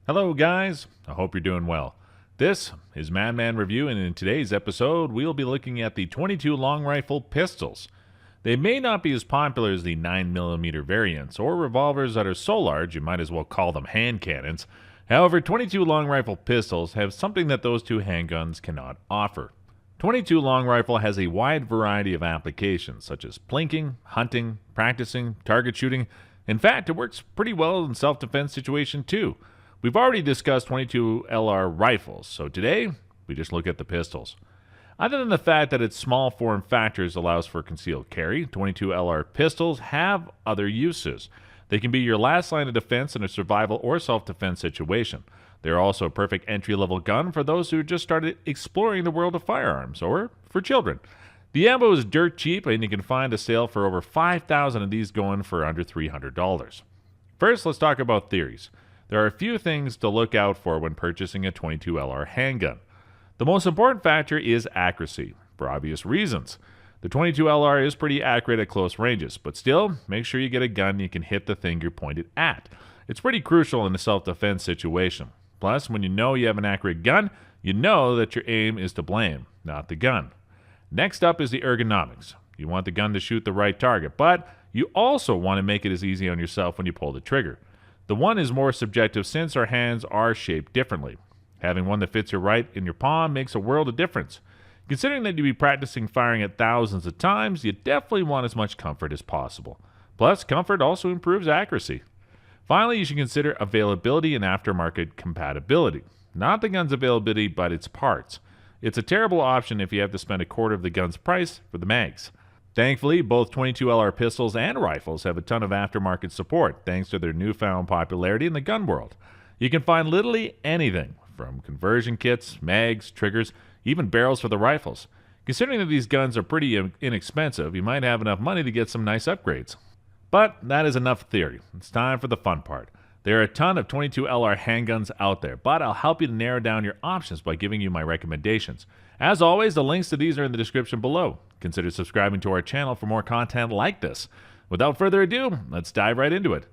Hello, guys. I hope you're doing well. This is Madman Review, and in today's episode, we'll be looking at the 22 long rifle pistols. They may not be as popular as the 9mm variants or revolvers that are so large you might as well call them hand cannons. However, 22 long rifle pistols have something that those two handguns cannot offer. 22 long rifle has a wide variety of applications, such as plinking, hunting, practicing, target shooting. In fact, it works pretty well in self-defense situation too. We've already discussed 22 LR rifles, so today we just look at the pistols. Other than the fact that its small form factors allows for concealed carry, 22 LR pistols have other uses. They can be your last line of defense in a survival or self-defense situation. They're also a perfect entry-level gun for those who just started exploring the world of firearms, or for children. The ammo is dirt cheap, and you can find a sale for over 5,000 of these going for under $300. First, let's talk about theories. There are a few things to look out for when purchasing a 22 LR handgun. The most important factor is accuracy, for obvious reasons. The 22 LR is pretty accurate at close ranges, but still, make sure you get a gun you can hit the thing you're pointed at. It's pretty crucial in a self-defense situation. Plus, when you know you have an accurate gun, you know that your aim is to blame, not the gun. Next up is the ergonomics. You want the gun to shoot the right target, but you also want to make it as easy on yourself when you pull the trigger. The one is more subjective since our hands are shaped differently. Having one that fits you right in your palm makes a world of difference. Considering that you'll be practicing firing at thousands of times, you definitely want as much comfort as possible. Plus, comfort also improves accuracy. Finally, you should consider availability and aftermarket compatibility. Not the gun's availability, but its parts. It's a terrible option if you have to spend a quarter of the gun's price for the mags. Thankfully, both 22 LR pistols and rifles have a ton of aftermarket support thanks to their newfound popularity in the gun world. You can find literally anything, from conversion kits, mags, triggers, even barrels for the rifles. Considering that these guns are pretty inexpensive, you might have enough money to get some nice upgrades. But that is enough theory. It's time for the fun part. There are a ton of 22 LR handguns out there, but I'll help you to narrow down your options by giving you my recommendations. As always, the links to these are in the description below. Consider subscribing to our channel for more content like this. Without further ado, let's dive right into it.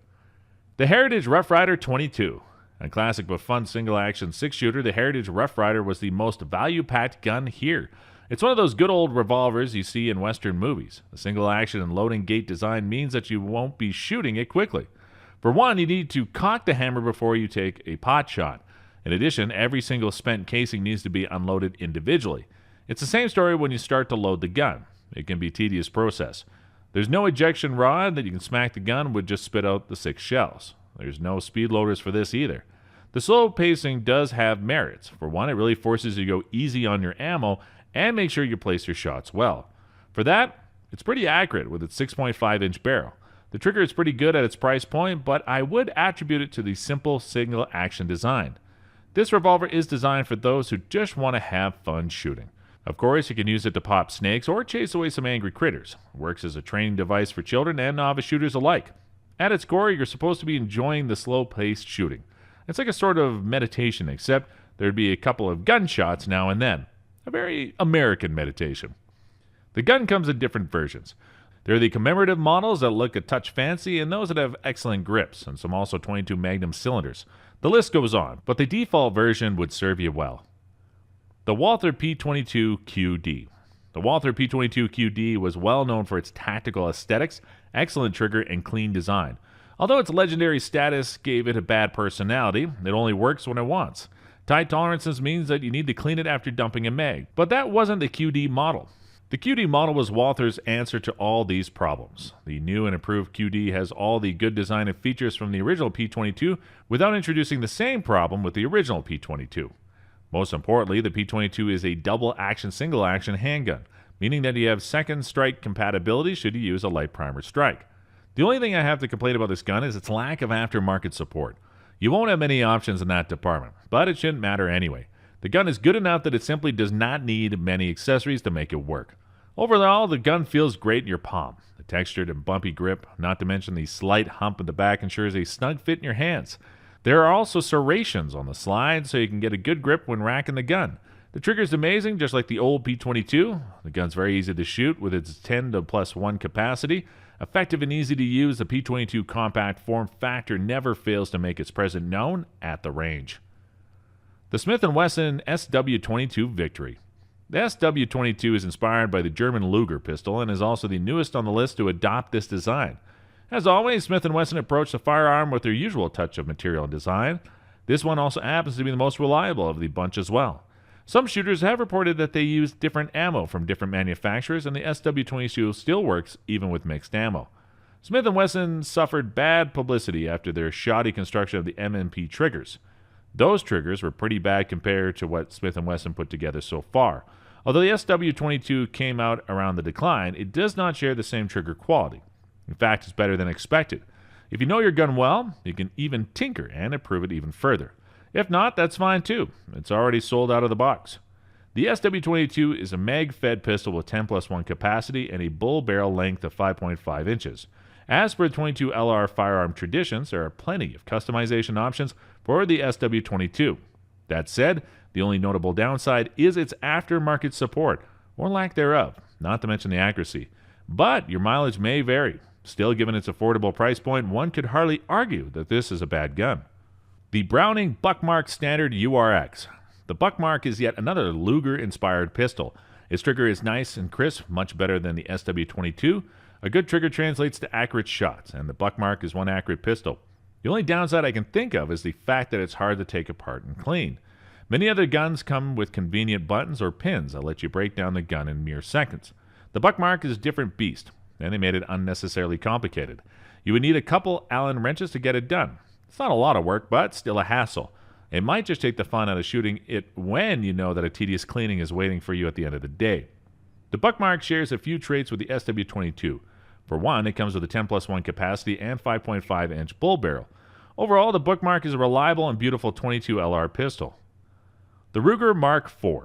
The Heritage Rough Rider 22. A classic but fun single-action six-shooter, the Heritage Rough Rider was the most value-packed gun here. It's one of those good old revolvers you see in Western movies. The single-action and loading gate design means that you won't be shooting it quickly. For one, you need to cock the hammer before you take a pot shot. In addition, every single spent casing needs to be unloaded individually. It's the same story when you start to load the gun. It can be a tedious process. There's no ejection rod that you can smack the gun would just spit out the 6 shells. There's no speed loaders for this either. The slow pacing does have merits. For one, it really forces you to go easy on your ammo and make sure you place your shots well. For that, it's pretty accurate with its 6.5-inch barrel. The trigger is pretty good at its price point, but I would attribute it to the simple single-action design. This revolver is designed for those who just want to have fun shooting. Of course, you can use it to pop snakes or chase away some angry critters. It works as a training device for children and novice shooters alike. At its core, you're supposed to be enjoying the slow-paced shooting. It's like a sort of meditation, except there'd be a couple of gunshots now and then. A very American meditation. The gun comes in different versions. There are the commemorative models that look a touch fancy and those that have excellent grips, and some also 22 Magnum cylinders. The list goes on, but the default version would serve you well. The Walther P22 QD. The Walther P22 QD was well known for its tactical aesthetics, excellent trigger, and clean design. Although its legendary status gave it a bad personality, it only works when it wants. Tight tolerances means that you need to clean it after dumping a mag, but that wasn't the QD model. The QD model was Walther's answer to all these problems. The new and improved QD has all the good design and features from the original P22 without introducing the same problem with the original P22. Most importantly, the P22 is a double-action, single-action handgun, meaning that you have second strike compatibility should you use a light primer strike. The only thing I have to complain about this gun is its lack of aftermarket support. You won't have many options in that department, but it shouldn't matter anyway. The gun is good enough that it simply does not need many accessories to make it work. Overall, the gun feels great in your palm. The textured and bumpy grip, not to mention the slight hump in the back, ensures a snug fit in your hands. There are also serrations on the slide so you can get a good grip when racking the gun. The trigger is amazing, just like the old P22. The gun's very easy to shoot with its 10 to +1 capacity. Effective and easy to use, the P22 compact form factor never fails to make its presence known at the range. The Smith & Wesson SW22 Victory. The SW22 is inspired by the German Luger pistol and is also the newest on the list to adopt this design. As always, Smith & Wesson approached the firearm with their usual touch of material and design. This one also happens to be the most reliable of the bunch as well. Some shooters have reported that they use different ammo from different manufacturers, and the SW22 still works even with mixed ammo. Smith & Wesson suffered bad publicity after their shoddy construction of the MMP triggers. Those triggers were pretty bad compared to what Smith & Wesson put together so far. Although the SW22 came out around the decline, it does not share the same trigger quality. In fact, it's better than expected. If you know your gun well, you can even tinker and improve it even further. If not, that's fine too. It's already sold out of the box. The SW22 is a mag-fed pistol with 10+1 capacity and a bull barrel length of 5.5 inches. As for the 22 LR firearm traditions, there are plenty of customization options for the SW22. That said, the only notable downside is its aftermarket support, or lack thereof, not to mention the accuracy. But your mileage may vary. Still, given its affordable price point, one could hardly argue that this is a bad gun. The Browning Buckmark Standard URX. The Buckmark is yet another Luger-inspired pistol. Its trigger is nice and crisp, much better than the SW22. A good trigger translates to accurate shots, and the Buckmark is one accurate pistol. The only downside I can think of is the fact that it's hard to take apart and clean. Many other guns come with convenient buttons or pins that let you break down the gun in mere seconds. The Buckmark is a different beast, and they made it unnecessarily complicated. You would need a couple Allen wrenches to get it done. It's not a lot of work, but still a hassle. It might just take the fun out of shooting it when you know that a tedious cleaning is waiting for you at the end of the day. The Buckmark shares a few traits with the SW22. For one, it comes with a 10+1 capacity and 5.5-inch bull barrel. Overall, the Buckmark is a reliable and beautiful 22 LR pistol. The Ruger Mark IV.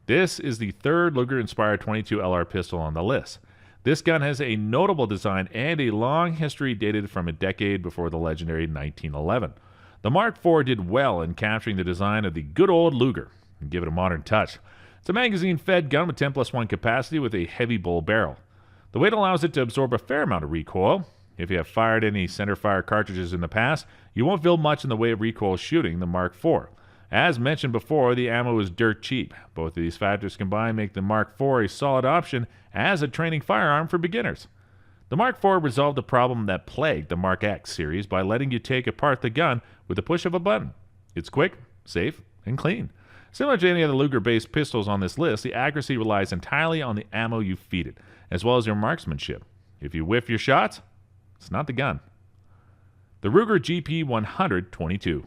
This is the third Luger-inspired 22 LR pistol on the list. This gun has a notable design and a long history dated from a decade before the legendary 1911. The Mark IV did well in capturing the design of the good old Luger and give it a modern touch. It's a magazine-fed gun with 10+1 capacity with a heavy bull barrel. The weight allows it to absorb a fair amount of recoil. If you have fired any centerfire cartridges in the past, you won't feel much in the way of recoil shooting the Mark IV. As mentioned before, the ammo is dirt cheap. Both of these factors combined make the Mark IV a solid option as a training firearm for beginners. The Mark IV resolved the problem that plagued the Mark X series by letting you take apart the gun with the push of a button. It's quick, safe, and clean. Similar to any other Luger-based pistols on this list, the accuracy relies entirely on the ammo you feed it, as well as your marksmanship. If you whiff your shots, it's not the gun. The Ruger GP100-22.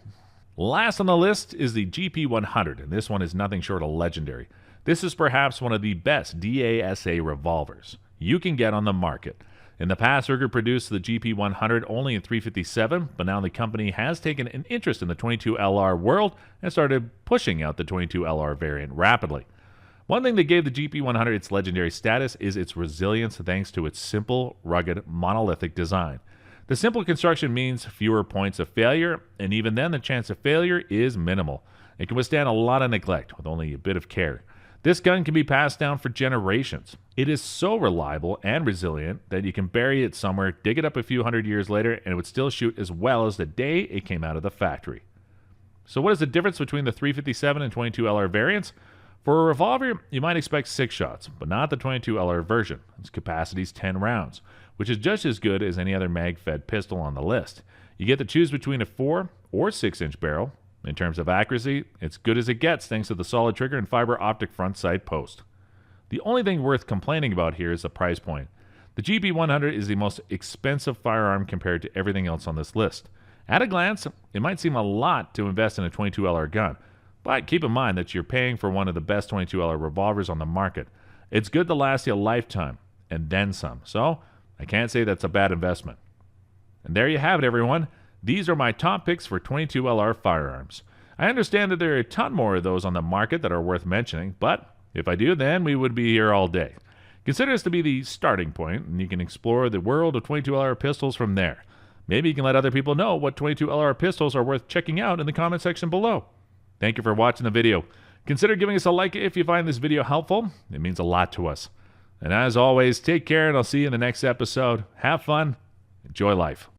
Last on the list is the GP100, and this one is nothing short of legendary. This is perhaps one of the best DASA revolvers you can get on the market. In the past, Ruger produced the GP100 only in .357, but now the company has taken an interest in the 22 LR world and started pushing out the 22 LR variant rapidly. One thing that gave the GP100 its legendary status is its resilience thanks to its simple, rugged, monolithic design. The simple construction means fewer points of failure, and even then the chance of failure is minimal. It can withstand a lot of neglect with only a bit of care. This gun can be passed down for generations. It is so reliable and resilient that you can bury it somewhere, dig it up a few hundred years later, and it would still shoot as well as the day it came out of the factory. So what is the difference between the .357 and 22 LR variants? For a revolver, you might expect 6 shots, but not the 22 LR version. Its capacity is 10 rounds, which is just as good as any other mag-fed pistol on the list. You get to choose between a 4 or 6-inch barrel. In terms of accuracy, it's good as it gets thanks to the solid trigger and fiber optic front sight post. The only thing worth complaining about here is the price point. The GP100 is the most expensive firearm compared to everything else on this list. At a glance, it might seem a lot to invest in a 22 LR gun, but keep in mind that you're paying for one of the best 22 LR revolvers on the market. It's good to last you a lifetime, and then some, so I can't say that's a bad investment. And there you have it, everyone. These are my top picks for 22 LR firearms. I understand that there are a ton more of those on the market that are worth mentioning, but if I do, then we would be here all day. Consider this to be the starting point, and you can explore the world of 22 LR pistols from there. Maybe you can let other people know what 22 LR pistols are worth checking out in the comment section below. Thank you for watching the video. Consider giving us a like if you find this video helpful. It means a lot to us. And as always, take care, and I'll see you in the next episode. Have fun. Enjoy life.